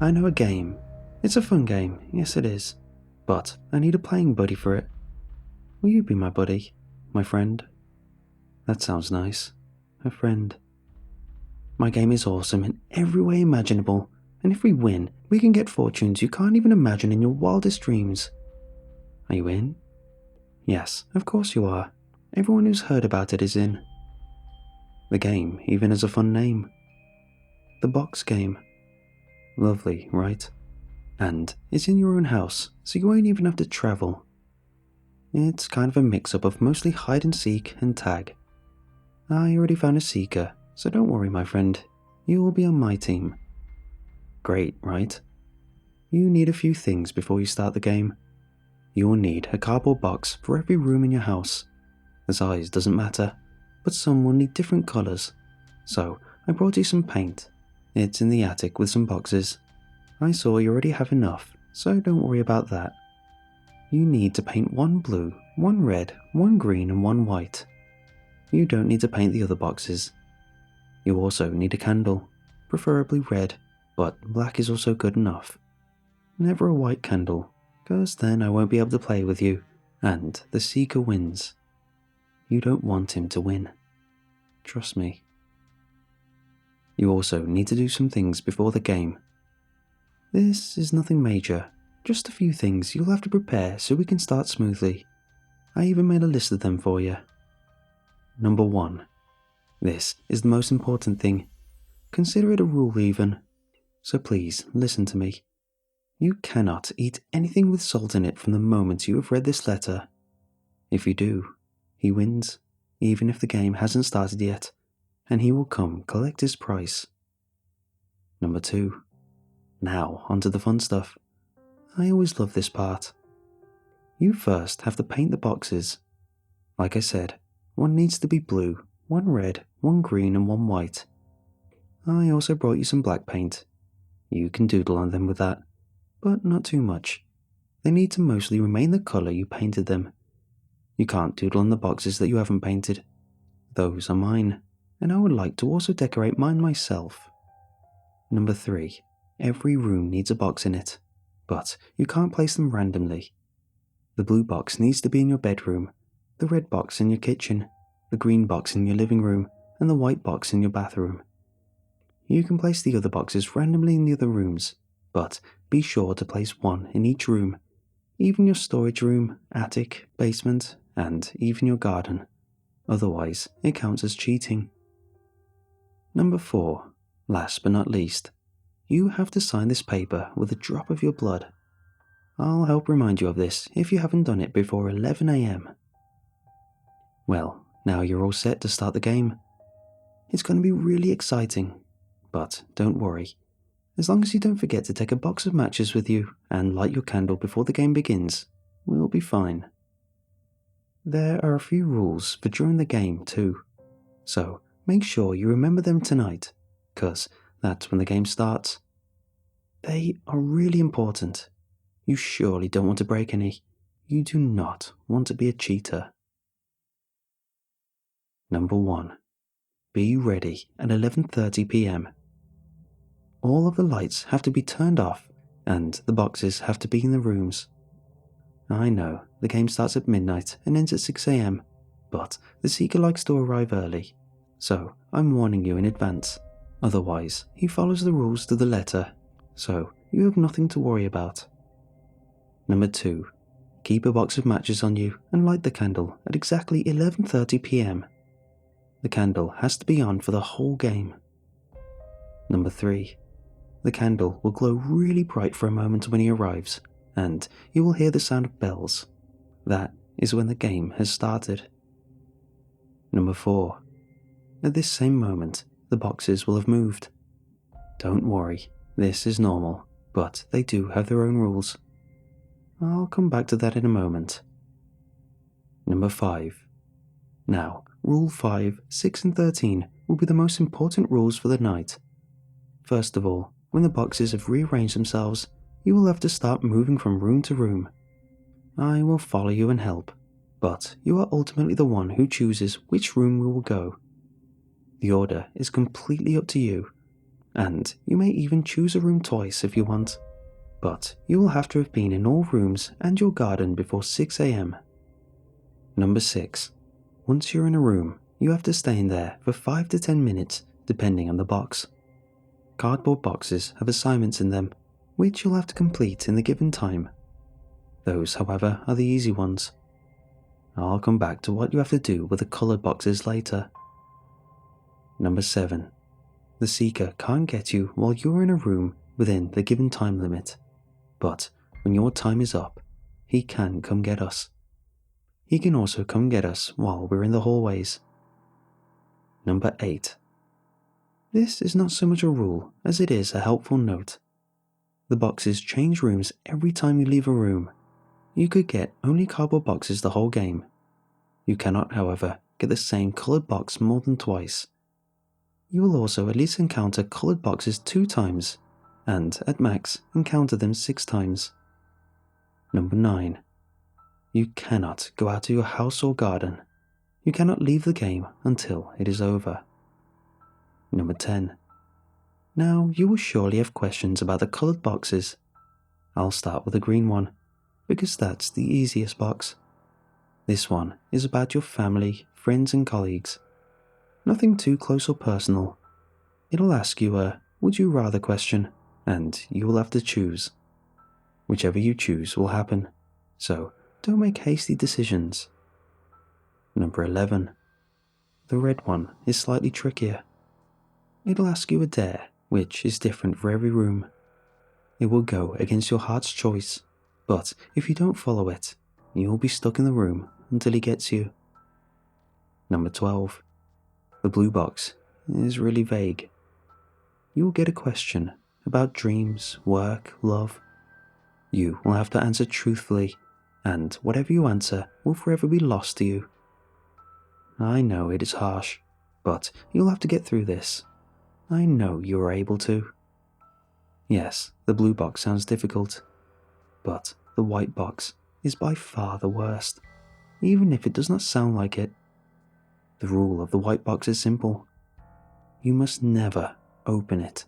I know a game. It's a fun game, yes it is. But I need a playing buddy for it. Will you be my buddy? My friend? That sounds nice. A friend. My game is awesome in every way imaginable, and if we win, we can get fortunes you can't even imagine in your wildest dreams. Are you in? Yes, of course you are. Everyone who's heard about it is in. The game even has a fun name. The Box Game. Lovely, right? And it's in your own house, so you won't even have to travel. It's kind of a mix-up of mostly hide and seek and tag. I already found a seeker, so don't worry my friend, you will be on my team. Great, right? You need a few things before you start the game. You will need a cardboard box for every room in your house. The size doesn't matter, but some will need different colours. So I brought you some paint. It's in the attic with some boxes. I saw you already have enough, so don't worry about that. You need to paint one blue, one red, one green and one white. You don't need to paint the other boxes. You also need a candle, preferably red, but black is also good enough. Never a white candle, cause then I won't be able to play with you, and the seeker wins. You don't want him to win. Trust me. You also need to do some things before the game. This is nothing major, just a few things you'll have to prepare so we can start smoothly. I even made a list of them for you. Number 1. This is the most important thing. Consider it a rule even. So please, listen to me. You cannot eat anything with salt in it from the moment you have read this letter. If you do, he wins, even if the game hasn't started yet, and he will come collect his price. Number 2. Now, onto the fun stuff. I always love this part. You first have to paint the boxes. Like I said, one needs to be blue, one red, one green and one white. I also brought you some black paint. You can doodle on them with that, but not too much. They need to mostly remain the colour you painted them. You can't doodle on the boxes that you haven't painted. Those are mine, and I would like to also decorate mine myself. Number 3. Every room needs a box in it, but you can't place them randomly. The blue box needs to be in your bedroom, the red box in your kitchen, the green box in your living room, and the white box in your bathroom. You can place the other boxes randomly in the other rooms, but be sure to place one in each room, even your storage room, attic, basement, and even your garden. Otherwise, it counts as cheating. Number 4. Last but not least. You have to sign this paper with a drop of your blood. I'll help remind you of this if you haven't done it before 11 AM. Well, now you're all set to start the game. It's going to be really exciting, but don't worry. As long as you don't forget to take a box of matches with you and light your candle before the game begins, we'll be fine. There are a few rules for during the game too, so make sure you remember them tonight, cause that's when the game starts. They are really important. You surely don't want to break any. You do not want to be a cheater. Number 1. Be ready at 11:30 PM. All of the lights have to be turned off and the boxes have to be in the rooms. I know, the game starts at midnight and ends at 6 AM, but the Seeker likes to arrive early, so I'm warning you in advance. Otherwise, he follows the rules to the letter, so you have nothing to worry about. Number 2. Keep a box of matches on you and light the candle at exactly 11:30 PM. The candle has to be on for the whole game. Number 3. The candle will glow really bright for a moment when he arrives, and you will hear the sound of bells. That is when the game has started. Number 4. At this same moment, the boxes will have moved. Don't worry, this is normal, but they do have their own rules. I'll come back to that in a moment. Number 5. Now, Rule 5, 6 and 13 will be the most important rules for the night. First of all, when the boxes have rearranged themselves, you will have to start moving from room to room. I will follow you and help, but you are ultimately the one who chooses which room we will go. The order is completely up to you, and you may even choose a room twice if you want, but you will have to have been in all rooms and your garden before 6 a.m. Number 6. Once you're in a room, you have to stay in there for 5 to 10 minutes depending on the box. Cardboard boxes have assignments in them, which you'll have to complete in the given time. Those, however, are the easy ones. I'll come back to what you have to do with the coloured boxes later. Number 7. The Seeker can't get you while you're in a room within the given time limit, but when your time is up, he can come get us. He can also come get us while we're in the hallways. Number 8. This is not so much a rule as it is a helpful note. The boxes change rooms every time you leave a room. You could get only cardboard boxes the whole game. You cannot, however, get the same coloured box more than twice. You will also at least encounter coloured boxes 2 times, and at max encounter them 6 times. Number 9. You cannot go out to your house or garden. You cannot leave the game until it is over. Number 10. Now you will surely have questions about the coloured boxes. I'll start with the green one, because that's the easiest box. This one is about your family, friends and colleagues. Nothing too close or personal. It'll ask you a would you rather question, and you will have to choose. Whichever you choose will happen, so don't make hasty decisions. Number 11. The red one is slightly trickier. It'll ask you a dare, which is different for every room. It will go against your heart's choice, but if you don't follow it, you'll be stuck in the room until he gets you. Number 12. The blue box is really vague. You will get a question about dreams, work, love. You will have to answer truthfully, and whatever you answer will forever be lost to you. I know it is harsh, but you'll have to get through this. I know you are able to. Yes, the blue box sounds difficult, but the white box is by far the worst, even if it does not sound like it. The rule of the white box is simple. You must never open it,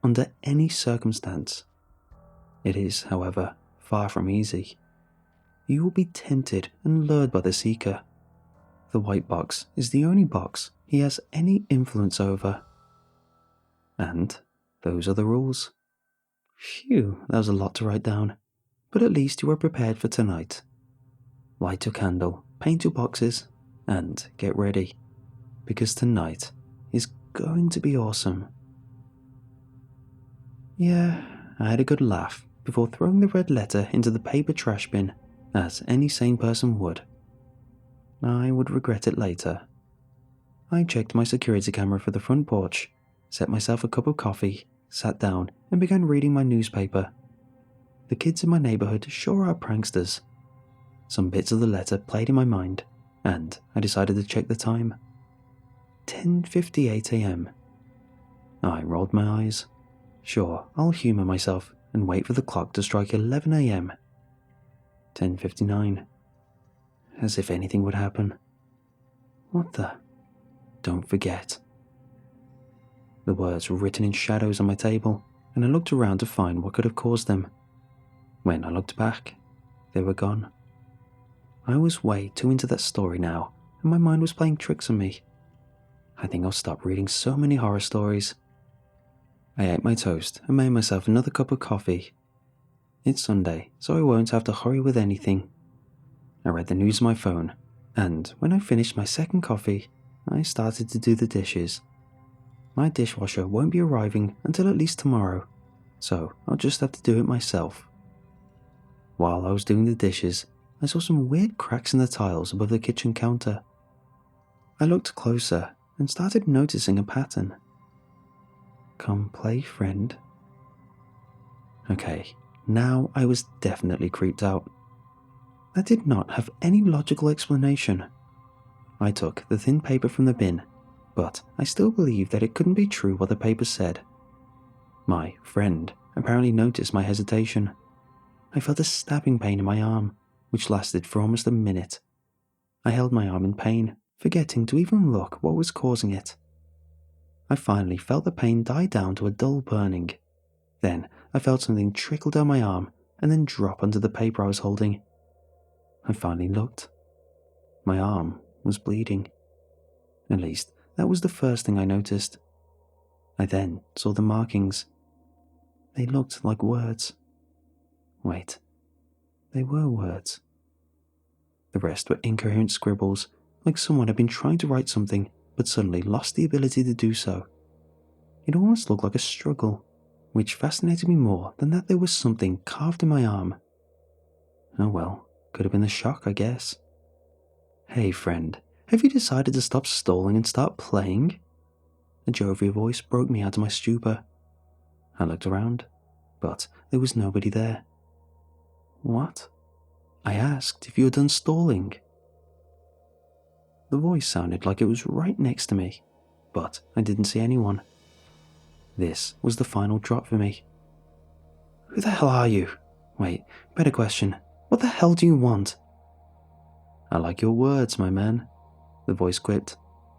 under any circumstance. It is, however, far from easy. You will be tempted and lured by the Seeker. The white box is the only box he has any influence over. And those are the rules. Phew, that was a lot to write down, but at least you are prepared for tonight. Light your candle, paint your boxes, and get ready, because tonight is going to be awesome. Yeah, I had a good laugh before throwing the red letter into the paper trash bin, as any sane person would. I would regret it later. I checked my security camera for the front porch, set myself a cup of coffee, sat down and began reading my newspaper. The kids in my neighbourhood sure are pranksters. Some bits of the letter played in my mind, and I decided to check the time. 10:58 a.m. I rolled my eyes. Sure, I'll humour myself and wait for the clock to strike 11 a.m. 10:59. As if anything would happen. What the? Don't forget. The words were written in shadows on my table, and I looked around to find what could have caused them. When I looked back, they were gone. I was way too into that story now, and my mind was playing tricks on me. I think I'll stop reading so many horror stories. I ate my toast and made myself another cup of coffee. It's Sunday, so I won't have to hurry with anything. I read the news on my phone, and when I finished my second coffee, I started to do the dishes. My dishwasher won't be arriving until at least tomorrow, so I'll just have to do it myself. While I was doing the dishes, I saw some weird cracks in the tiles above the kitchen counter. I looked closer and started noticing a pattern. Come play, friend. Okay, now I was definitely creeped out. That did not have any logical explanation. I took the thin paper from the bin, but I still believed that it couldn't be true what the paper said. My friend apparently noticed my hesitation. I felt a stabbing pain in my arm, which lasted for almost a minute. I held my arm in pain, forgetting to even look what was causing it. I finally felt the pain die down to a dull burning. Then I felt something trickle down my arm and then drop onto the paper I was holding. I finally looked. My arm was bleeding. At least, that was the first thing I noticed. I then saw the markings. They looked like words. Wait, they were words. The rest were incoherent scribbles, like someone had been trying to write something but suddenly lost the ability to do so. It almost looked like a struggle, which fascinated me more than that there was something carved in my arm. Oh well, could have been the shock, I guess. Hey friend, have you decided to stop stalling and start playing? A jovial voice broke me out of my stupor. I looked around, but there was nobody there. What? I asked if you were done stalling. The voice sounded like it was right next to me, but I didn't see anyone. This was the final drop for me. Who the hell are you? Wait, better question. What the hell do you want? I like your words, my man, the voice quipped,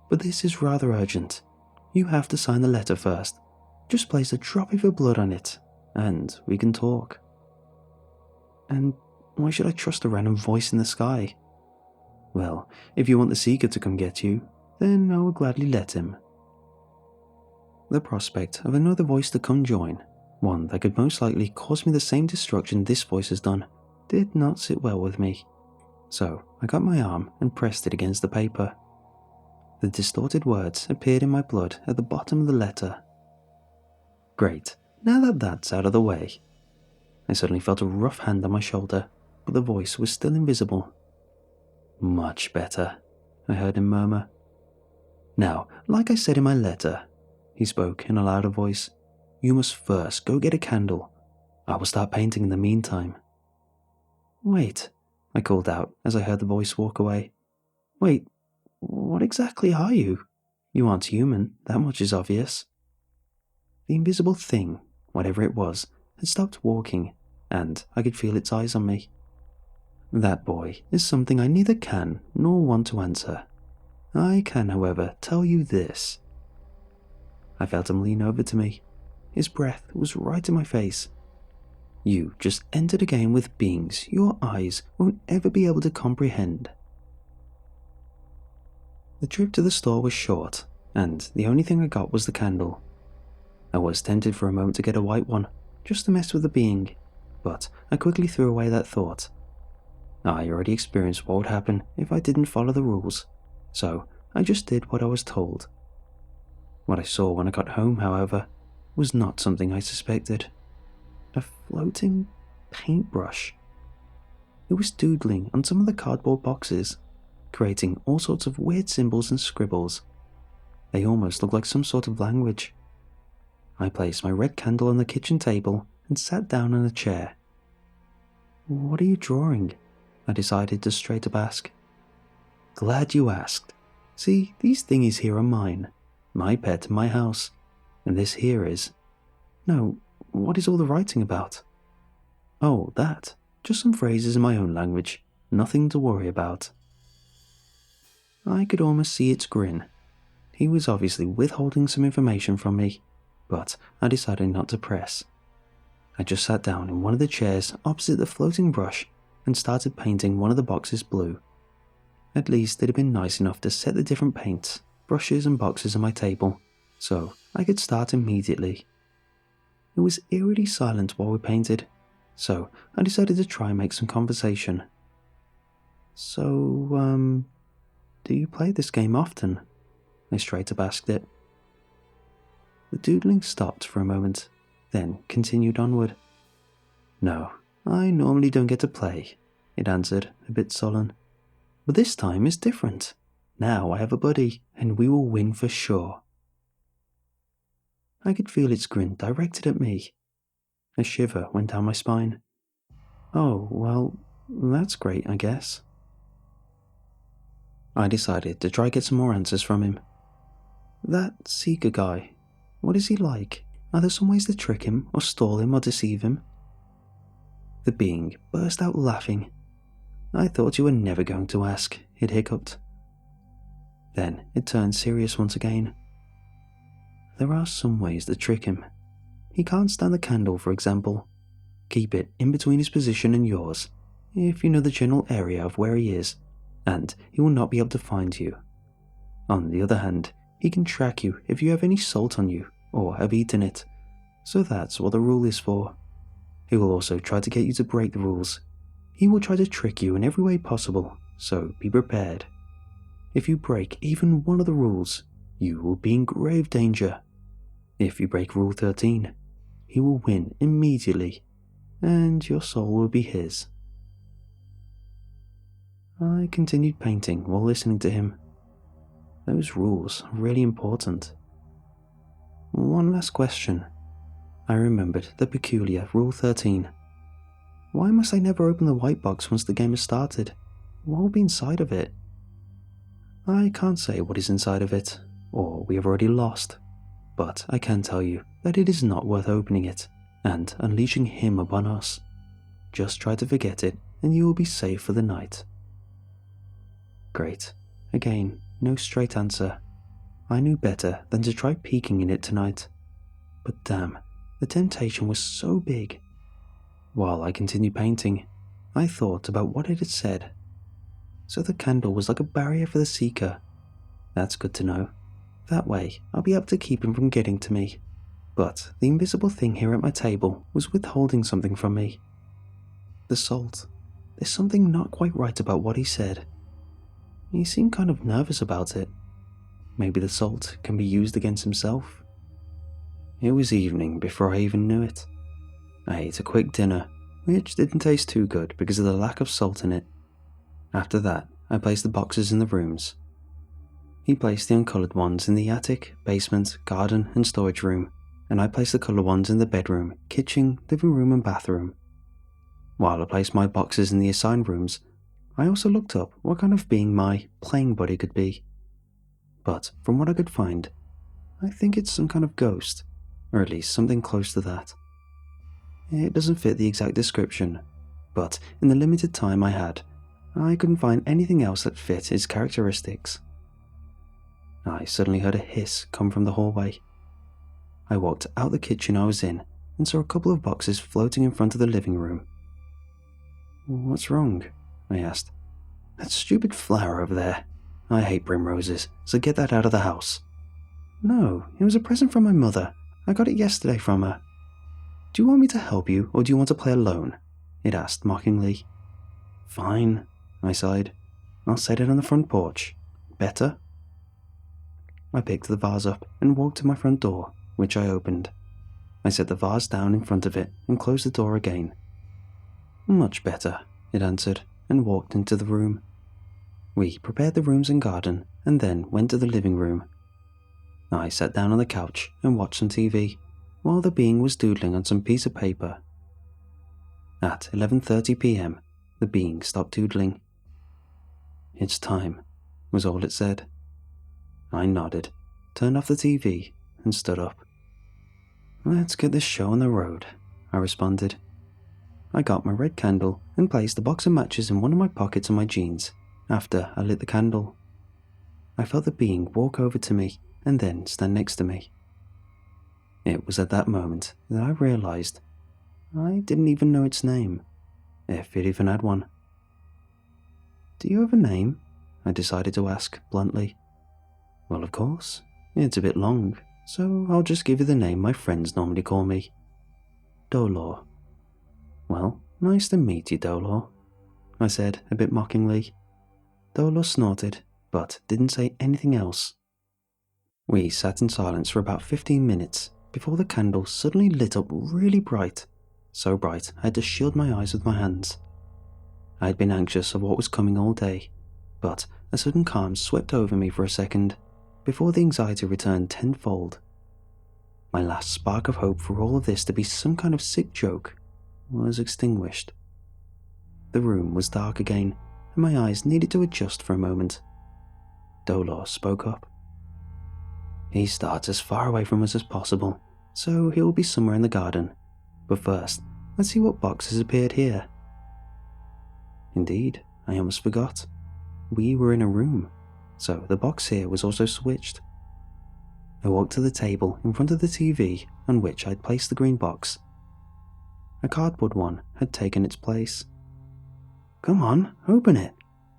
but this is rather urgent. You have to sign the letter first. Just place a drop of your blood on it, and we can talk. And why should I trust a random voice in the sky? Well, if you want the Seeker to come get you, then I will gladly let him. The prospect of another voice to come join, one that could most likely cause me the same destruction this voice has done, did not sit well with me. So I got my arm and pressed it against the paper. The distorted words appeared in my blood at the bottom of the letter. Great, now that that's out of the way. I suddenly felt a rough hand on my shoulder, but the voice was still invisible. Much better, I heard him murmur. Now, like I said in my letter, he spoke in a louder voice, you must first go get a candle. I will start painting in the meantime. Wait, I called out as I heard the voice walk away. Wait, what exactly are you? You aren't human, that much is obvious. The invisible thing, whatever it was, had stopped walking, and I could feel its eyes on me. That boy is something I neither can nor want to answer. I can, however, tell you this. I felt him lean over to me. His breath was right in my face. You just entered a game with beings your eyes won't ever be able to comprehend. The trip to the store was short, and the only thing I got was the candle. I was tempted for a moment to get a white one, just to mess with the being, but I quickly threw away that thought. I already experienced what would happen if I didn't follow the rules, so I just did what I was told. What I saw when I got home, however, was not something I suspected. A floating paintbrush. It was doodling on some of the cardboard boxes, creating all sorts of weird symbols and scribbles. They almost looked like some sort of language. I placed my red candle on the kitchen table and sat down on a chair. What are you drawing? I decided to straight up ask. Glad you asked. See, these thingies here are mine. My pet in my house. And this here is... No, what is all the writing about? Oh, that. Just some phrases in my own language. Nothing to worry about. I could almost see its grin. He was obviously withholding some information from me, but I decided not to press. I just sat down in one of the chairs opposite the floating brush and started painting one of the boxes blue. At least it had been nice enough to set the different paints, brushes and boxes on my table, so I could start immediately. It was eerily silent while we painted, so I decided to try and make some conversation. So, do you play this game often? I straight up asked it. The doodling stopped for a moment, then continued onward. No, I normally don't get to play, it answered, a bit sullen. But this time is different. Now I have a buddy, and we will win for sure. I could feel its grin directed at me. A shiver went down my spine. Oh, well, that's great, I guess. I decided to try get some more answers from him. That Seeker guy, what is he like? Are there some ways to trick him, or stall him, or deceive him? The being burst out laughing. I thought you were never going to ask, it hiccuped. Then it turned serious once again. there are some ways to trick him. He can't stand the candle, for example. Keep it in between his position and yours, if you know the general area of where he is, and he will not be able to find you. On the other hand, he can track you if you have any salt on you or have eaten it, so that's what the rule is for. He will also try to get you to break the rules. He will try to trick you in every way possible, so be prepared. If you break even one of the rules, you will be in grave danger. If you break Rule 13, he will win immediately, and your soul will be his. I continued painting while listening to him. Those rules are really important. One last question. I remembered the peculiar Rule 13. Why must I never open the white box once the game has started? What will be inside of it? I can't say what is inside of it, or we have already lost, but I can tell you that it is not worth opening it and unleashing him upon us. Just try to forget it and you will be safe for the night. Great. Again, no straight answer. I knew better than to try peeking in it tonight. But damn, the temptation was so big. While I continued painting, I thought about what it had said. So the candle was like a barrier for the seeker. That's good to know. That way, I'll be able to keep him from getting to me. But the invisible thing here at my table was withholding something from me. The salt. There's something not quite right about what he said. He seemed kind of nervous about it. Maybe the salt can be used against himself. It was evening before I even knew it. I ate a quick dinner, which didn't taste too good because of the lack of salt in it. After that, I placed the boxes in the rooms. He placed the uncolored ones in the attic, basement, garden, and storage room, and I placed the colored ones in the bedroom, kitchen, living room, and bathroom. While I placed my boxes in the assigned rooms, I also looked up what kind of being my playing buddy could be. But from what I could find, I think it's some kind of ghost, or at least something close to that. It doesn't fit the exact description, but in the limited time I had, I couldn't find anything else that fit his characteristics. I suddenly heard a hiss come from the hallway. I walked out the kitchen I was in and saw a couple of boxes floating in front of the living room. "What's wrong?" I asked. "That stupid flower over there. I hate primroses, so get that out of the house." "No, it was a present from my mother. I got it yesterday from her." "Do you want me to help you, or do you want to play alone?" it asked mockingly. "Fine," I sighed. "I'll set it on the front porch. Better?" I picked the vase up and walked to my front door, which I opened. I set the vase down in front of it and closed the door again. "Much better," it answered, and walked into the room. We prepared the rooms and garden, and then went to the living room. I sat down on the couch and watched some TV, while the being was doodling on some piece of paper. At 11:30 p.m, the being stopped doodling. "It's time," was all it said. I nodded, turned off the TV, and stood up. "Let's get this show on the road," I responded. I got my red candle and placed a box of matches in one of my pockets of my jeans after I lit the candle. I felt the being walk over to me and then stand next to me. It was at that moment that I realized I didn't even know its name, if it even had one. "Do you have a name?" I decided to ask bluntly. "Well, of course. It's a bit long, so I'll just give you the name my friends normally call me. Dolor." "Well, nice to meet you, Dolor," I said a bit mockingly. Dolor snorted, but didn't say anything else. We sat in silence for about 15 minutes before the candle suddenly lit up really bright, so bright I had to shield my eyes with my hands. I had been anxious of what was coming all day, but a sudden calm swept over me for a second, before the anxiety returned tenfold. My last spark of hope for all of this to be some kind of sick joke was extinguished. The room was dark again, and my eyes needed to adjust for a moment. Dolor spoke up. "He starts as far away from us as possible, so he will be somewhere in the garden. But first, let's see what box has appeared here." Indeed, I almost forgot. We were in a room, so the box here was also switched. I walked to the table in front of the TV on which I'd placed the green box. A cardboard one had taken its place. "Come on, open it,"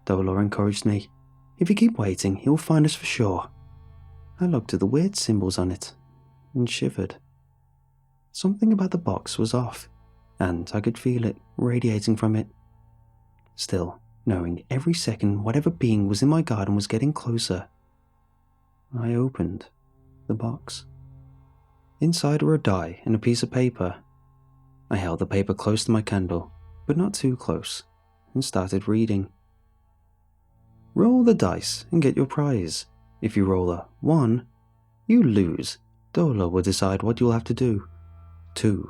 Dolo encouraged me. "If you keep waiting, he'll find us for sure." I looked at the weird symbols on it and shivered. Something about the box was off, and I could feel it radiating from it. Still, knowing every second whatever being was in my garden was getting closer, I opened the box. Inside were a die and a piece of paper. I held the paper close to my candle, but not too close, and started reading. "Roll the dice and get your prize. If you roll a 1, you lose. Dolo will decide what you'll have to do. 2,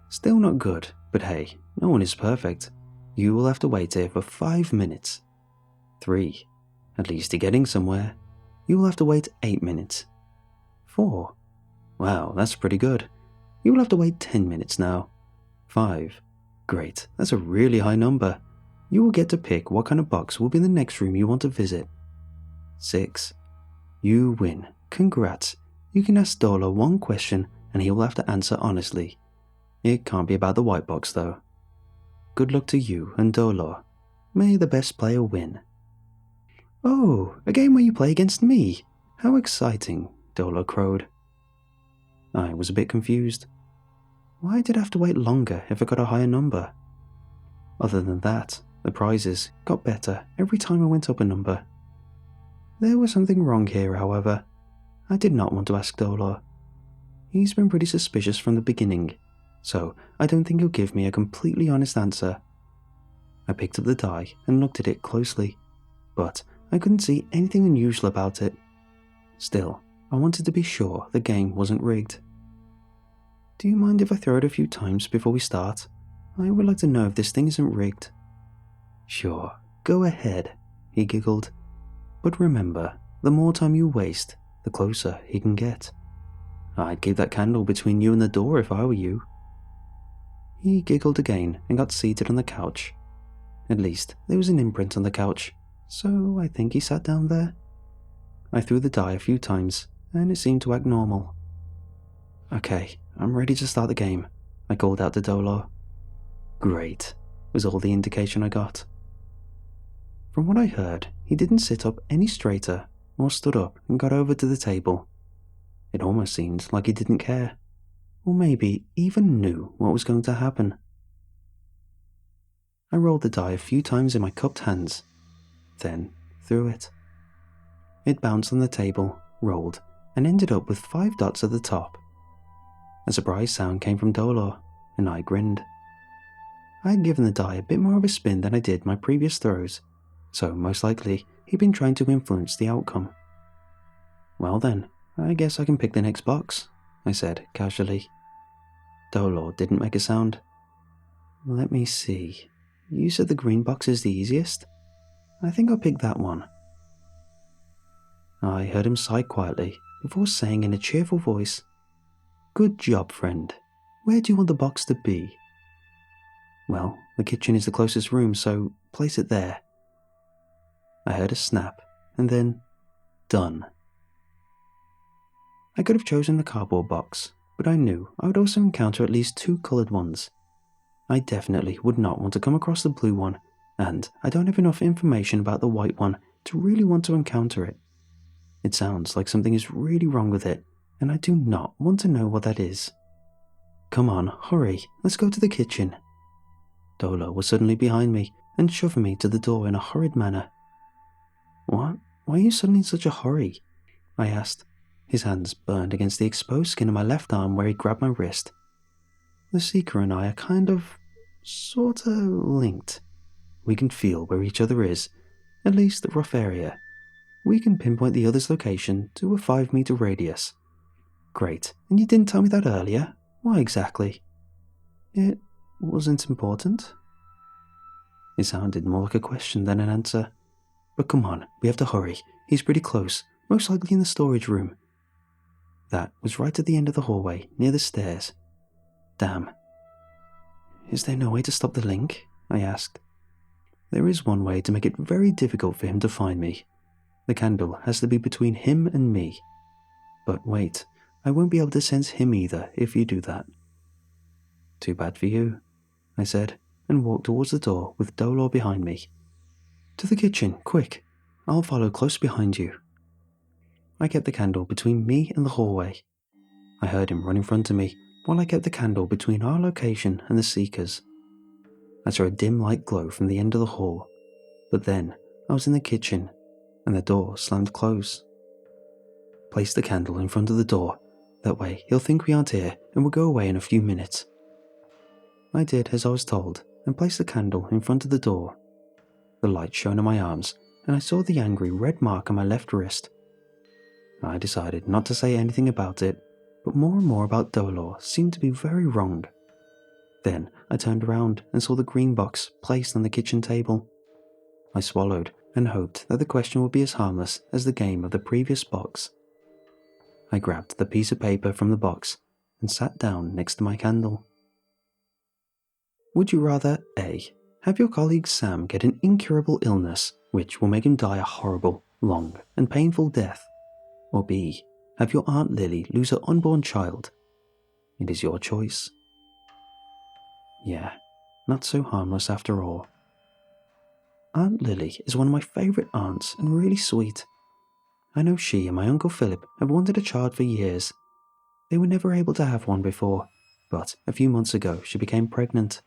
still not good, but hey, no one is perfect. You will have to wait here for 5 minutes. 3, at least you're getting somewhere. You will have to wait 8 minutes. 4, wow, that's pretty good. You will have to wait 10 minutes now. 5, great, that's a really high number. You will get to pick what kind of box will be in the next room you want to visit. 6, you win. Congrats. You can ask Dolo one question and he will have to answer honestly. It can't be about the white box though. Good luck to you and Dolo. May the best player win." "Oh, a game where you play against me. How exciting," Dolo crowed. I was a bit confused. Why did I have to wait longer if I got a higher number? Other than that, the prizes got better every time I went up a number. There was something wrong here, however. I did not want to ask Dolo. He's been pretty suspicious from the beginning, so I don't think he'll give me a completely honest answer. I picked up the die and looked at it closely, but I couldn't see anything unusual about it. Still, I wanted to be sure the game wasn't rigged. "Do you mind if I throw it a few times before we start? I would like to know if this thing isn't rigged." "Sure, go ahead," he giggled. "But remember, the more time you waste, the closer he can get. I'd keep that candle between you and the door if I were you." He giggled again and got seated on the couch. At least, there was an imprint on the couch, so I think he sat down there. I threw the die a few times, and it seemed to act normal. "Okay, I'm ready to start the game," I called out to Dolo. "Great," was all the indication I got. From what I heard, he didn't sit up any straighter or stood up and got over to the table. It almost seemed like he didn't care, or maybe even knew what was going to happen. I rolled the die a few times in my cupped hands, then threw it. It bounced on the table, rolled, and ended up with 5 dots at the top. A surprise sound came from Dolo, and I grinned. I had given the die a bit more of a spin than I did my previous throws, so most likely he'd been trying to influence the outcome. "Well then, I guess I can pick the next box," I said casually. Dolo didn't make a sound. "Let me see. You said the green box is the easiest? I think I'll pick that one." I heard him sigh quietly before saying in a cheerful voice, "Good job, friend. Where do you want the box to be?" "Well, the kitchen is the closest room, so place it there." I heard a snap, and then, done. I could have chosen the cardboard box, but I knew I would also encounter at least 2 coloured ones. I definitely would not want to come across the blue one, and I don't have enough information about the white one to really want to encounter it. It sounds like something is really wrong with it, and I do not want to know what that is. "Come on, hurry, let's go to the kitchen." Dolo was suddenly behind me and shoving me to the door in a hurried manner. "What? Why are you suddenly in such a hurry?" I asked. His hands burned against the exposed skin of my left arm where he grabbed my wrist. The Seeker and I are sorta linked. We can feel where each other is, at least the rough area. We can pinpoint the other's location to a 5-meter radius. Great, and you didn't tell me that earlier? Why exactly? It wasn't important? It sounded more like a question than an answer. But come on, we have to hurry. He's pretty close, most likely in the storage room. That was right at the end of the hallway, near the stairs. Damn. Is there no way to stop the link? I asked. There is one way to make it very difficult for him to find me. The candle has to be between him and me. But wait, I won't be able to sense him either if you do that. Too bad for you, I said, and walked towards the door with Dolor behind me. To the kitchen, quick! I'll follow close behind you. I kept the candle between me and the hallway. I heard him run in front of me, while I kept the candle between our location and the Seeker's. I saw a dim light glow from the end of the hall, but then I was in the kitchen, and the door slammed close. Place the candle in front of the door, that way he'll think we aren't here and will go away in a few minutes. I did as I was told, and placed the candle in front of the door. The light shone on my arms, and I saw the angry red mark on my left wrist. I decided not to say anything about it, but more and more about Dolor seemed to be very wrong. Then I turned around and saw the green box placed on the kitchen table. I swallowed and hoped that the question would be as harmless as the game of the previous box. I grabbed the piece of paper from the box and sat down next to my candle. Would you rather A. Have your colleague Sam get an incurable illness which will make him die a horrible, long and painful death, or B. Have your Aunt Lily lose her unborn child? It is your choice. Yeah, not so harmless after all. Aunt Lily is one of my favourite aunts and really sweet. I know she and my Uncle Philip have wanted a child for years. They were never able to have one before, but a few months ago she became pregnant.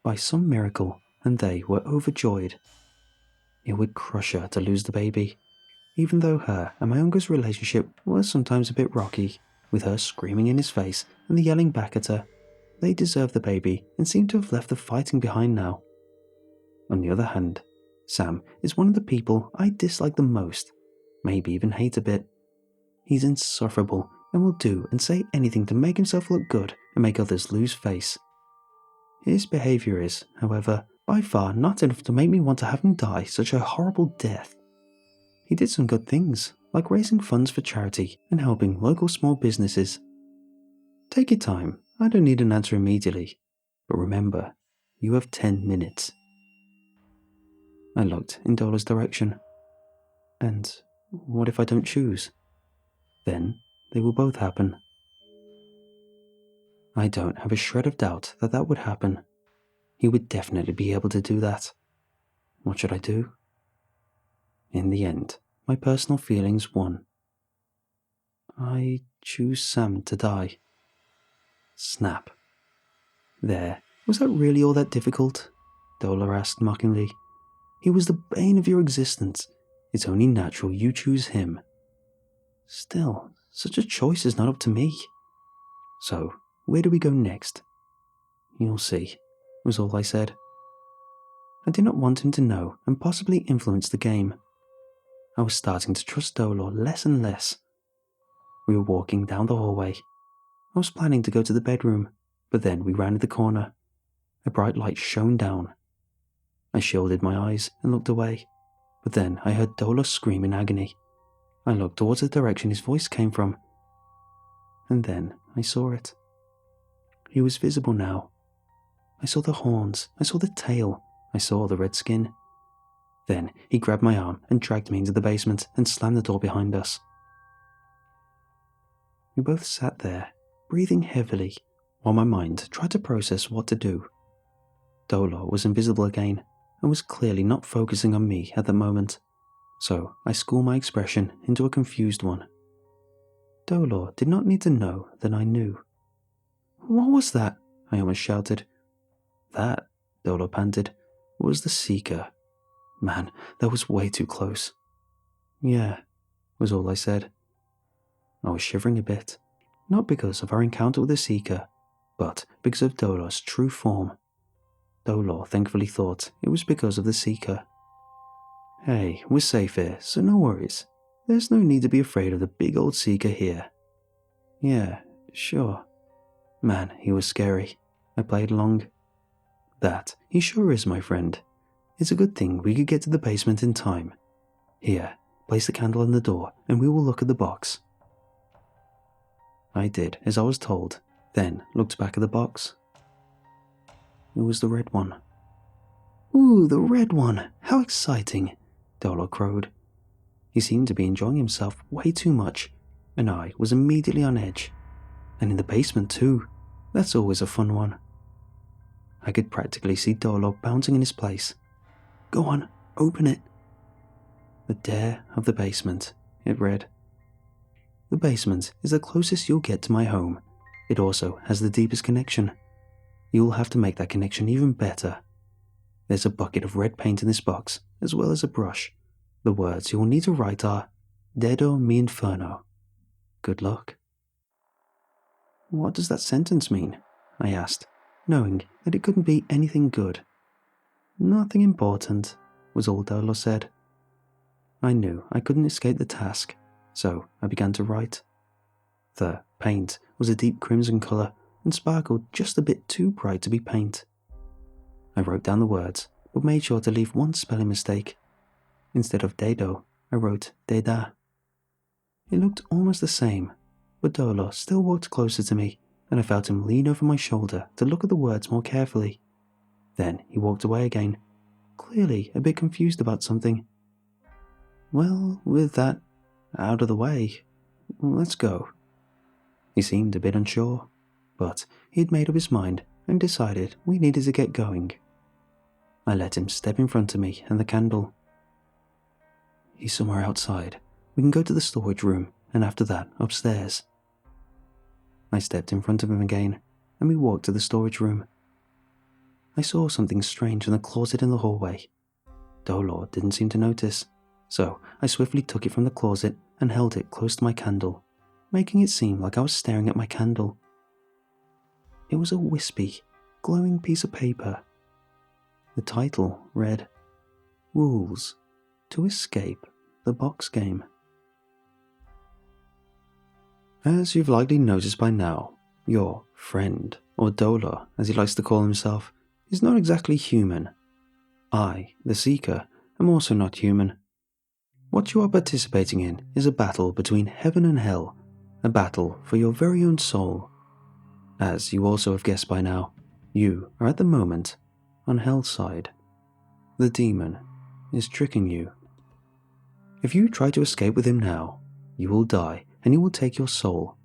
By some miracle, and they were overjoyed. It would crush her to lose the baby, even though her and my uncle's relationship was sometimes a bit rocky, with her screaming in his face and the yelling back at her. They deserved the baby and seem to have left the fighting behind now. On the other hand, Sam is one of the people I dislike the most, maybe even hate a bit. He's insufferable and will do and say anything to make himself look good and make others lose face. His behaviour is, however, by far not enough to make me want to have him die such a horrible death. He did some good things, like raising funds for charity and helping local small businesses. Take your time, I don't need an answer immediately, but remember, you have 10 minutes. I looked in Dolor's direction. And what if I don't choose? Then they will both happen. I don't have a shred of doubt that that would happen. He would definitely be able to do that. What should I do? In the end, my personal feelings won. I choose Sam to die. Snap. There, was that really all that difficult? Dolor asked mockingly. He was the bane of your existence. It's only natural you choose him. Still, such a choice is not up to me. So, where do we go next? You'll see, was all I said. I did not want him to know and possibly influence the game. I was starting to trust Dolor less and less. We were walking down the hallway. I was planning to go to the bedroom, but then we rounded the corner. A bright light shone down. I shielded my eyes and looked away, but then I heard Dolor scream in agony. I looked towards the direction his voice came from, and then I saw it. He was visible now. I saw the horns, I saw the tail, I saw the red skin. Then he grabbed my arm and dragged me into the basement and slammed the door behind us. We both sat there, breathing heavily, while my mind tried to process what to do. Dolor was invisible again and was clearly not focusing on me at the moment, so I schooled my expression into a confused one. Dolor did not need to know that I knew. What was that? I almost shouted. That, Dolor panted, was the Seeker. Man, that was way too close. Yeah, was all I said. I was shivering a bit, not because of our encounter with the Seeker, but because of Dolor's true form. Dolor thankfully thought it was because of the Seeker. Hey, we're safe here, so no worries. There's no need to be afraid of the big old Seeker here. Yeah, sure. Man, he was scary. I played along. That, he sure is, my friend. It's a good thing we could get to the basement in time. Here, place the candle on the door and we will look at the box. I did as I was told, then looked back at the box. It was the red one. Ooh, the red one! How exciting! Dolor crowed. He seemed to be enjoying himself way too much. and I was immediately on edge. And in the basement too. That's always a fun one. I could practically see Dolo bouncing in his place. "Go on, open it." "The dare of the basement," it read. "The basement is the closest you'll get to my home. It also has the deepest connection. You'll have to make that connection even better. There's a bucket of red paint in this box, as well as a brush. The words you will need to write are, Dedo mi inferno. Good luck." "What does that sentence mean?" I asked, knowing that it couldn't be anything good. "Nothing important," was all Dolo said. I knew I couldn't escape the task, so I began to write. The paint was a deep crimson colour and sparkled just a bit too bright to be paint. I wrote down the words, but made sure to leave one spelling mistake. Instead of Dedo, I wrote Deda. It looked almost the same, but Dolo still walked closer to me, and I felt him lean over my shoulder to look at the words more carefully. Then he walked away again, clearly a bit confused about something. "Well, with that out of the way, let's go." He seemed a bit unsure, but he had made up his mind and decided we needed to get going. I let him step in front of me and the candle. "He's somewhere outside. We can go to the storage room, and after that, upstairs." I stepped in front of him again, and we walked to the storage room. I saw something strange in the closet in the hallway. Dolo didn't seem to notice, so I swiftly took it from the closet and held it close to my candle, making it seem like I was staring at my candle. It was a wispy, glowing piece of paper. The title read, Rules to Escape the Box Game. As you've likely noticed by now, your friend, or Dolo as he likes to call himself, is not exactly human. I, the Seeker, am also not human. What you are participating in is a battle between heaven and hell, a battle for your very own soul. As you also have guessed by now, you are at the moment on hell's side. The demon is tricking you. If you try to escape with him now, you will die and he will take your soul.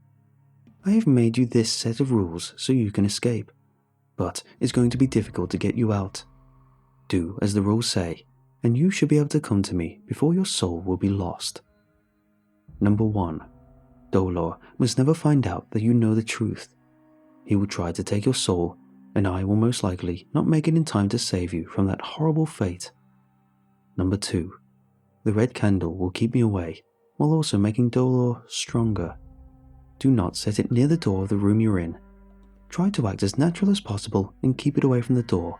I have made you this set of rules so you can escape, but it's going to be difficult to get you out. Do as the rules say, and you should be able to come to me before your soul will be lost. Number 1. Dolo must never find out that you know the truth. He will try to take your soul, and I will most likely not make it in time to save you from that horrible fate. Number 2. The red candle will keep me away, while also making Dolo stronger. Do not set it near the door of the room you're in. Try to act as natural as possible and keep it away from the door.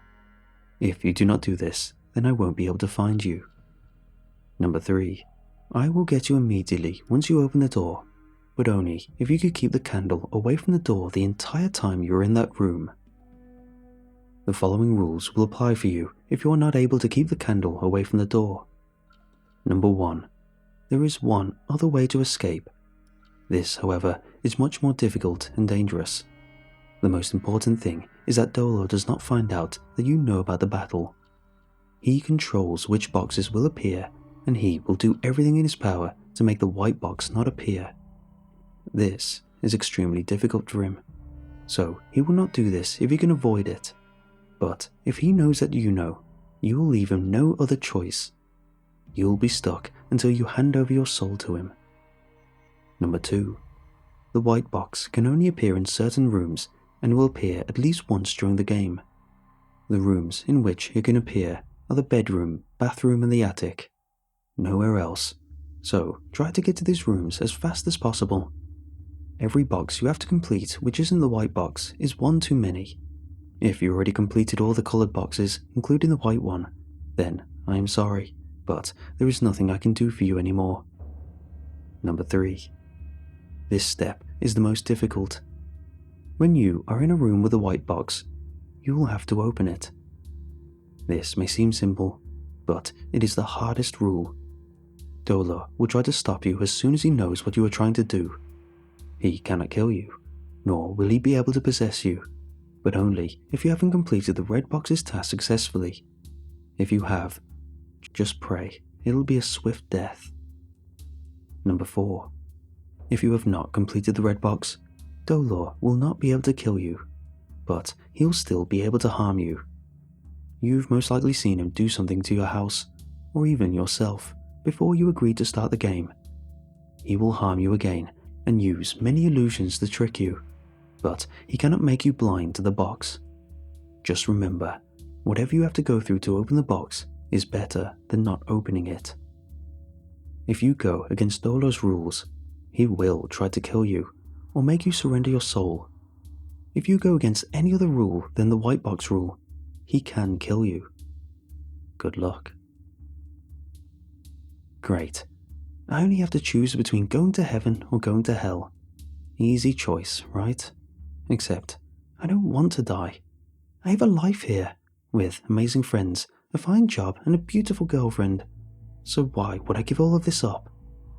If you do not do this, then I won't be able to find you. Number 3. I will get you immediately once you open the door, but only if you could keep the candle away from the door the entire time you are in that room. The following rules will apply for you if you are not able to keep the candle away from the door. Number 1. There is one other way to escape. This, however, is much more difficult and dangerous. The most important thing is that Dolo does not find out that you know about the battle. He controls which boxes will appear, and he will do everything in his power to make the white box not appear. This is extremely difficult for him, so he will not do this if he can avoid it. But if he knows that you know, you will leave him no other choice. You will be stuck until you hand over your soul to him. Number 2. The white box can only appear in certain rooms and will appear at least once during the game. The rooms in which it can appear are the bedroom, bathroom and the attic. Nowhere else. So try to get to these rooms as fast as possible. Every box you have to complete which isn't the white box is one too many. If you already completed all the coloured boxes, including the white one, then I am sorry, but there is nothing I can do for you anymore. Number 3. This step is the most difficult. When you are in a room with a white box, you will have to open it. This may seem simple, but it is the hardest rule. Dolo will try to stop you as soon as he knows what you are trying to do. He cannot kill you, nor will he be able to possess you, but only if you haven't completed the red box's task successfully. If you have, just pray it'll be a swift death. Number 4. If you have not completed the red box, Dolor will not be able to kill you, but he'll still be able to harm you. You've most likely seen him do something to your house, or even yourself, before you agree to start the game. He will harm you again and use many illusions to trick you, but he cannot make you blind to the box. Just remember, whatever you have to go through to open the box is better than not opening it. If you go against Dolor's rules, he will try to kill you or make you surrender your soul. If you go against any other rule than the white box rule, he can kill you. Good luck. Great. I only have to choose between going to heaven or going to hell. Easy choice, right? Except, I don't want to die. I have a life here, with amazing friends, a fine job, and a beautiful girlfriend. So why would I give all of this up?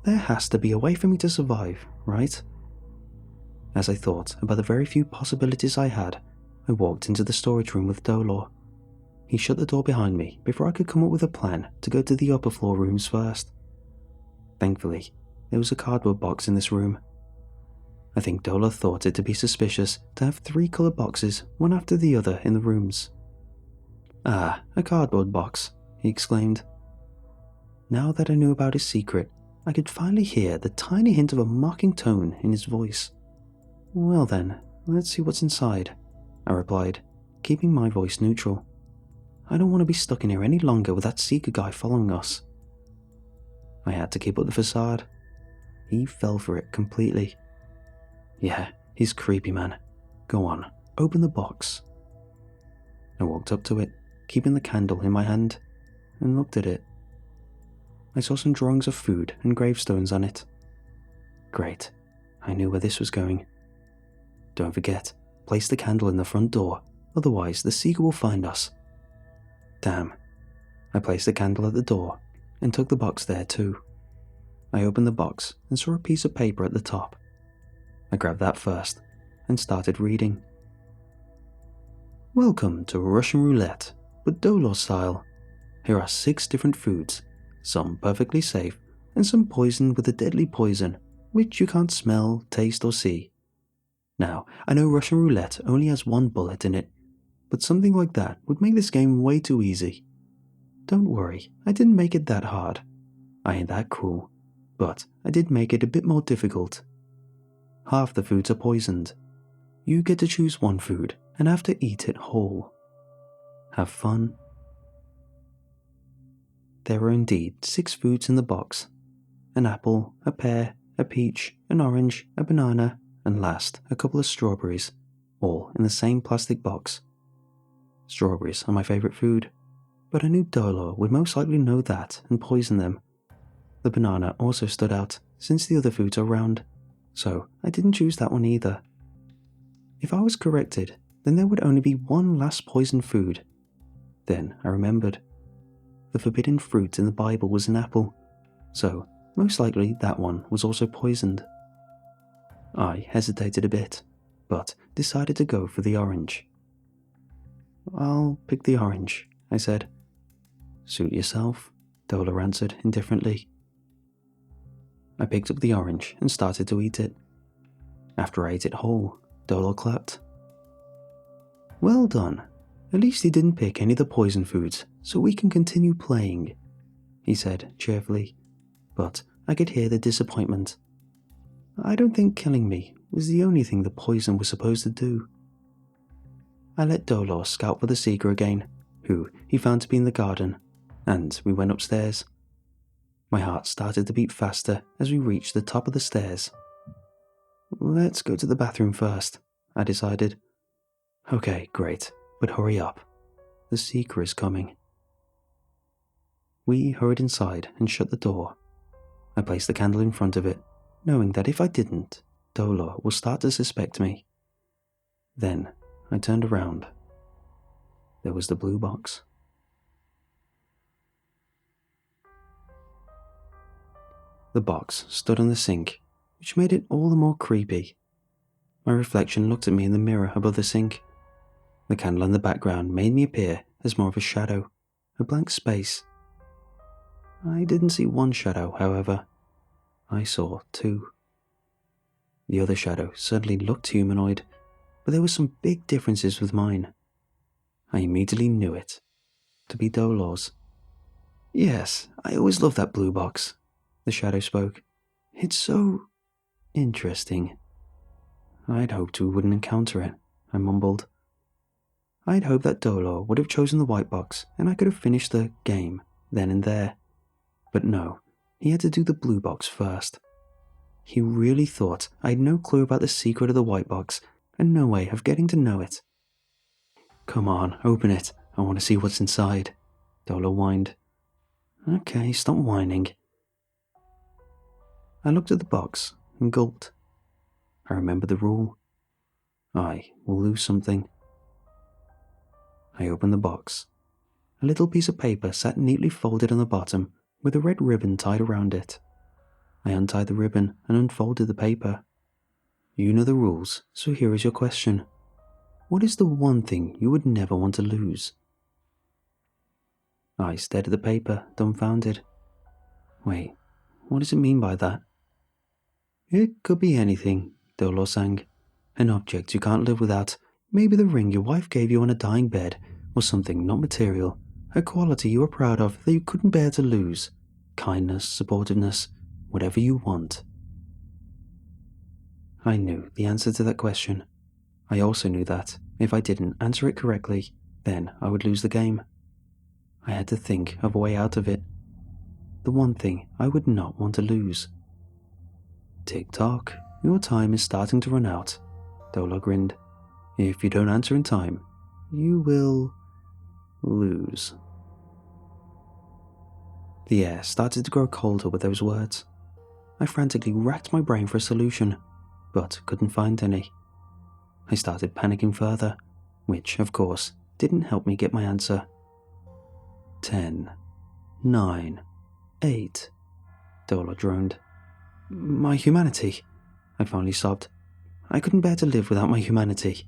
There has to be a way for me to survive, right? As I thought about the very few possibilities I had, I walked into the storage room with Dolor. He shut the door behind me before I could come up with a plan to go to the upper floor rooms first. Thankfully, there was a cardboard box in this room. I think Dolor thought it to be suspicious to have 3 coloured boxes, one after the other, in the rooms. "Ah, a cardboard box," he exclaimed. Now that I knew about his secret, I could finally hear the tiny hint of a mocking tone in his voice. "Well then, let's see what's inside," I replied, keeping my voice neutral. I don't want to be stuck in here any longer with that seeker guy following us. I had to keep up the facade. He fell for it completely. "Yeah, he's creepy, man. Go on, open the box." I walked up to it, keeping the candle in my hand, and looked at it. I saw some drawings of food and gravestones on it. Great, I knew where this was going. "Don't forget, place the candle in the front door, otherwise the seeker will find us." Damn. I placed the candle at the door and took the box there too. I opened the box and saw a piece of paper at the top. I grabbed that first and started reading. "Welcome to Russian roulette, but Dolor style. Here are 6 different foods, some perfectly safe and some poisoned with a deadly poison, which you can't smell, taste or see. Now, I know Russian roulette only has 1 bullet in it, but something like that would make this game way too easy. Don't worry, I didn't make it that hard. I ain't that cruel, but I did make it a bit more difficult. Half the foods are poisoned. You get to choose 1 food and have to eat it whole. Have fun." There were indeed 6 foods in the box. An apple, a pear, a peach, an orange, a banana, and last, a couple of strawberries, all in the same plastic box. Strawberries are my favourite food, but I knew Dolor would most likely know that and poison them. The banana also stood out, since the other foods are round, so I didn't choose that one either. If I was corrected, then there would only be 1 last poisoned food. Then I remembered. The forbidden fruit in the Bible was an apple, so most likely that one was also poisoned. I hesitated a bit, but decided to go for the orange. "I'll pick the orange," I said. "Suit yourself," Dolor answered indifferently. I picked up the orange and started to eat it. After I ate it whole, Dolor clapped. "Well done. At least he didn't pick any of the poison foods, so we can continue playing," he said cheerfully, but I could hear the disappointment. I don't think killing me was the only thing the poison was supposed to do. I let Dolor scout for the seeker again, who he found to be in the garden, and we went upstairs. My heart started to beat faster as we reached the top of the stairs. "Let's go to the bathroom first," I decided. "Okay, great, but hurry up. The seeker is coming." We hurried inside and shut the door. I placed the candle in front of it, knowing that if I didn't, Dolor will start to suspect me. Then I turned around. There was the blue box. The box stood on the sink, which made it all the more creepy. My reflection looked at me in the mirror above the sink. The candle in the background made me appear as more of a shadow, a blank space. I didn't see 1 shadow, however. I saw 2. The other shadow certainly looked humanoid, but there were some big differences with mine. I immediately knew it to be Dolor's. "Yes, I always loved that blue box," the shadow spoke. "It's so interesting." "I'd hoped we wouldn't encounter it," I mumbled. I'd hoped that Dolor would have chosen the white box and I could have finished the game then and there. But no, he had to do the blue box first. He really thought I had no clue about the secret of the white box and no way of getting to know it. "Come on, open it. I want to see what's inside," Dolor whined. "Okay, stop whining." I looked at the box and gulped. I remembered the rule. I will lose something. I opened the box. A little piece of paper sat neatly folded on the bottom with a red ribbon tied around it. I untied the ribbon and unfolded the paper. "You know the rules, so here is your question. What is the one thing you would never want to lose?" I stared at the paper, dumbfounded. "Wait, what does it mean by that?" "It could be anything," Dolor sang. "An object you can't live without. Maybe the ring your wife gave you on a dying bed, or something not material. A quality you are proud of that you couldn't bear to lose. Kindness, supportiveness, whatever you want." I knew the answer to that question. I also knew that, if I didn't answer it correctly, then I would lose the game. I had to think of a way out of it. The one thing I would not want to lose. "Tick-tock, your time is starting to run out," Dolor grinned. "If you don't answer in time, you will lose." The air started to grow colder with those words. I frantically racked my brain for a solution, but couldn't find any. I started panicking further, which, of course, didn't help me get my answer. 10, 9, 8, Dolor droned. "My humanity," I finally sobbed. "I couldn't bear to live without my humanity."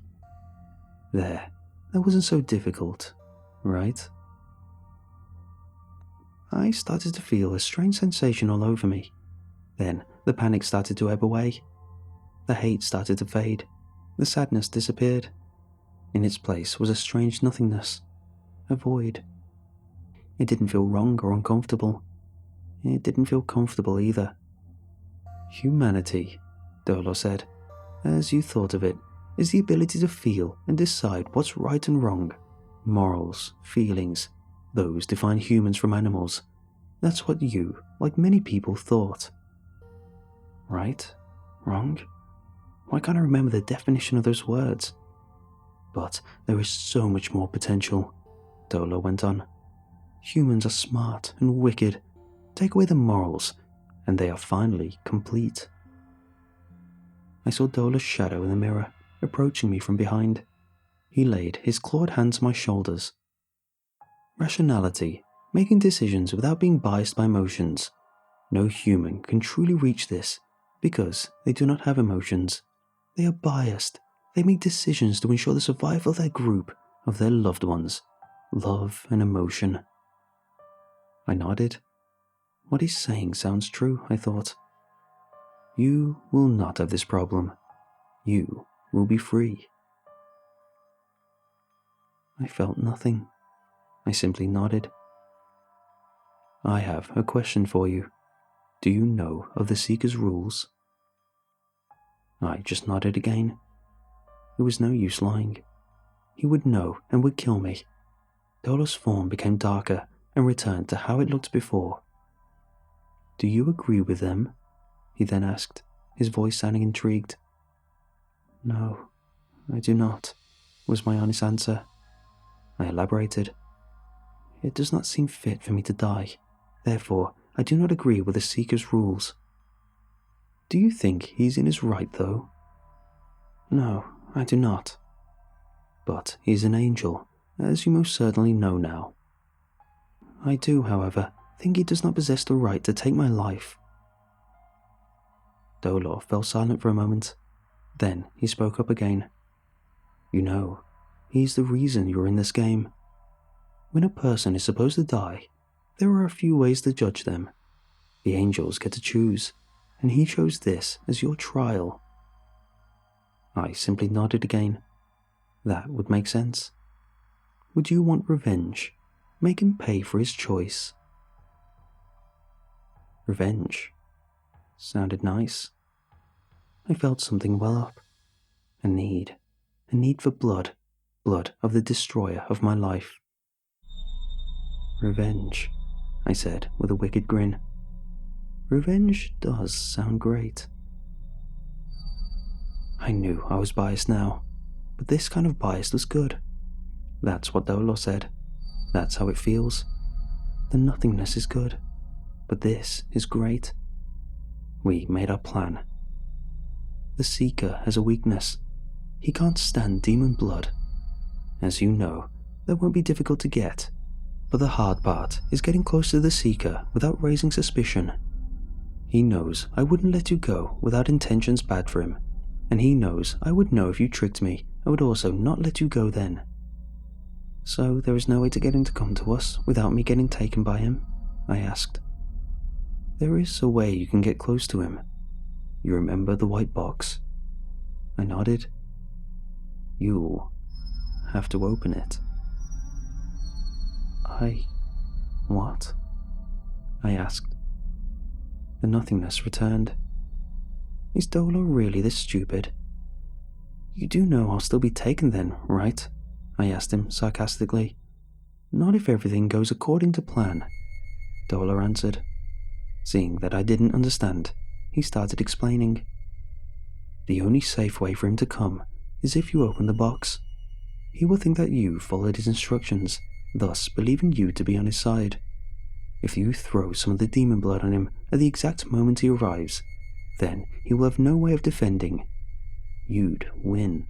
There, that wasn't so difficult, right? I started to feel a strange sensation all over me. Then the panic started to ebb away. The hate started to fade. The sadness disappeared. In its place was a strange nothingness, a void. It didn't feel wrong or uncomfortable. It didn't feel comfortable either. "Humanity," Dolor said, "as you thought of it, is the ability to feel and decide what's right and wrong. Morals, feelings, those define humans from animals. That's what you, like many people, thought." Right? Wrong? Why can't I remember the definition of those words? "But there is so much more potential," Dolor went on. "Humans are smart and wicked. Take away the morals, and they are finally complete." I saw Dolor's shadow in the mirror, approaching me from behind. He laid his clawed hands on my shoulders. "Rationality, making decisions without being biased by emotions. No human can truly reach this because they do not have emotions. They are biased. They make decisions to ensure the survival of their group, of their loved ones. Love and emotion." I nodded. What he's saying sounds true, I thought. You will not have this problem. You will be free. I felt nothing. I simply nodded. "I have a question for you. Do you know of the Seeker's rules?" I just nodded again. It was no use lying. He would know and would kill me. Dolor's form became darker and returned to how it looked before. "Do you agree with them?" he then asked, his voice sounding intrigued. "No, I do not," was my honest answer. I elaborated. "It does not seem fit for me to die. Therefore, I do not agree with the Seeker's rules." "Do you think he's in his right, though?" "No, I do not. But he's an angel, as you most certainly know now. I do, however, think he does not possess the right to take my life." Dolor fell silent for a moment. Then he spoke up again. "You know, he's the reason you're in this game. When a person is supposed to die, there are a few ways to judge them. The angels get to choose, and he chose this as your trial. I simply nodded again. That would make sense. Would you want revenge? Make him pay for his choice. Revenge. Sounded nice. I felt something well up. A need for blood of the destroyer of my life. Revenge, I said with a wicked grin. Revenge does sound great. I knew I was biased now, but this kind of bias was good. That's what Dolo said. That's how it feels. The nothingness is good, but this is great. We made our plan. The Seeker has a weakness. He can't stand demon blood. As you know, that won't be difficult to get, but the hard part is getting close to the Seeker without raising suspicion. He knows I wouldn't let you go without intentions bad for him, and he knows I would know if you tricked me. I would also not let you go then. So there is no way to get him to come to us without me getting taken by him? I asked. There is a way you can get close to him. You remember the white box? I nodded. You'll have to open it. What? I asked. The nothingness returned. Is Dolo really this stupid? You do know I'll still be taken then, right? I asked him sarcastically. Not if everything goes according to plan, Dolo answered. Seeing that I didn't understand, he started explaining. The only safe way for him to come is if you open the box. He will think that you followed his instructions, thus believing you to be on his side. If you throw some of the demon blood on him at the exact moment he arrives, then he will have no way of defending. You'd win.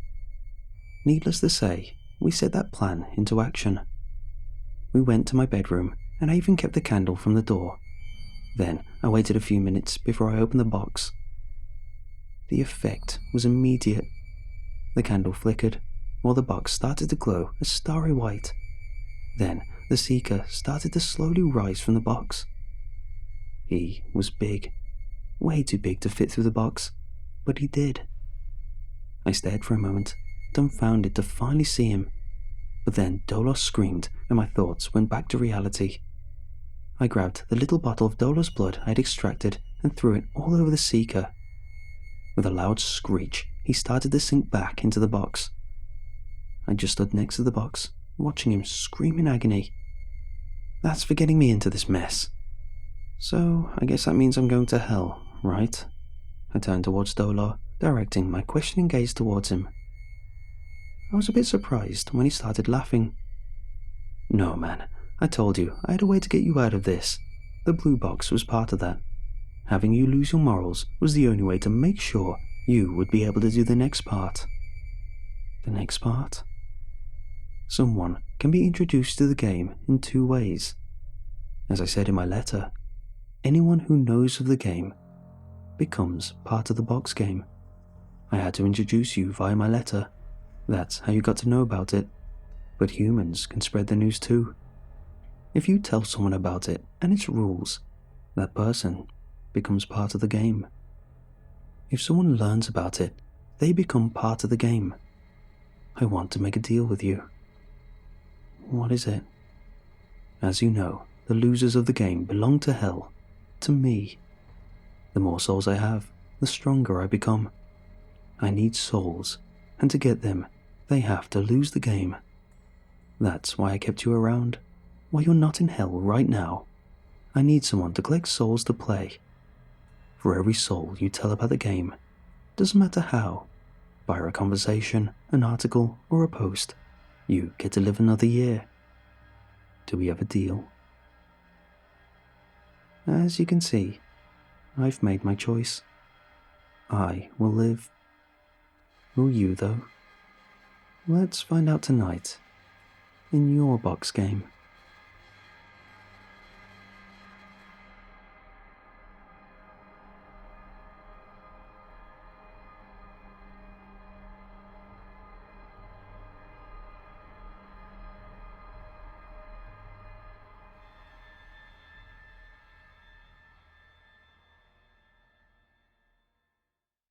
Needless to say, we set that plan into action. We went to my bedroom, and I even kept the candle from the door. Then I waited a few minutes before I opened the box. The effect was immediate. The candle flickered, while the box started to glow a starry white. Then the Seeker started to slowly rise from the box. He was big, way too big to fit through the box, but he did. I stared for a moment, dumbfounded to finally see him, but then Dolos screamed and my thoughts went back to reality. I grabbed the little bottle of Dolos blood I had extracted and threw it all over the Seeker. With a loud screech, he started to sink back into the box. I just stood next to the box, watching him scream in agony. That's for getting me into this mess. So, I guess that means I'm going to hell, right? I turned towards Dolo, directing my questioning gaze towards him. I was a bit surprised when he started laughing. No, man, I told you I had a way to get you out of this. The blue box was part of that. Having you lose your morals was the only way to make sure you would be able to do the next part. The next part? Someone can be introduced to the game in two ways. As I said in my letter, anyone who knows of the game becomes part of the box game. I had to introduce you via my letter. That's how you got to know about it. But humans can spread the news too. If you tell someone about it and its rules, that person becomes part of the game. If someone learns about it, they become part of the game. I want to make a deal with you. What is it? As you know, the losers of the game belong to hell, to me. The more souls I have, the stronger I become. I need souls, and to get them, they have to lose the game. That's why I kept you around. While you're not in hell right now, I need someone to collect souls to play. For every soul you tell about the game, doesn't matter how, via a conversation, an article, or a post, you get to live another year. Do we have a deal? As you can see, I've made my choice. I will live. Will you, though? Let's find out tonight, in your box game.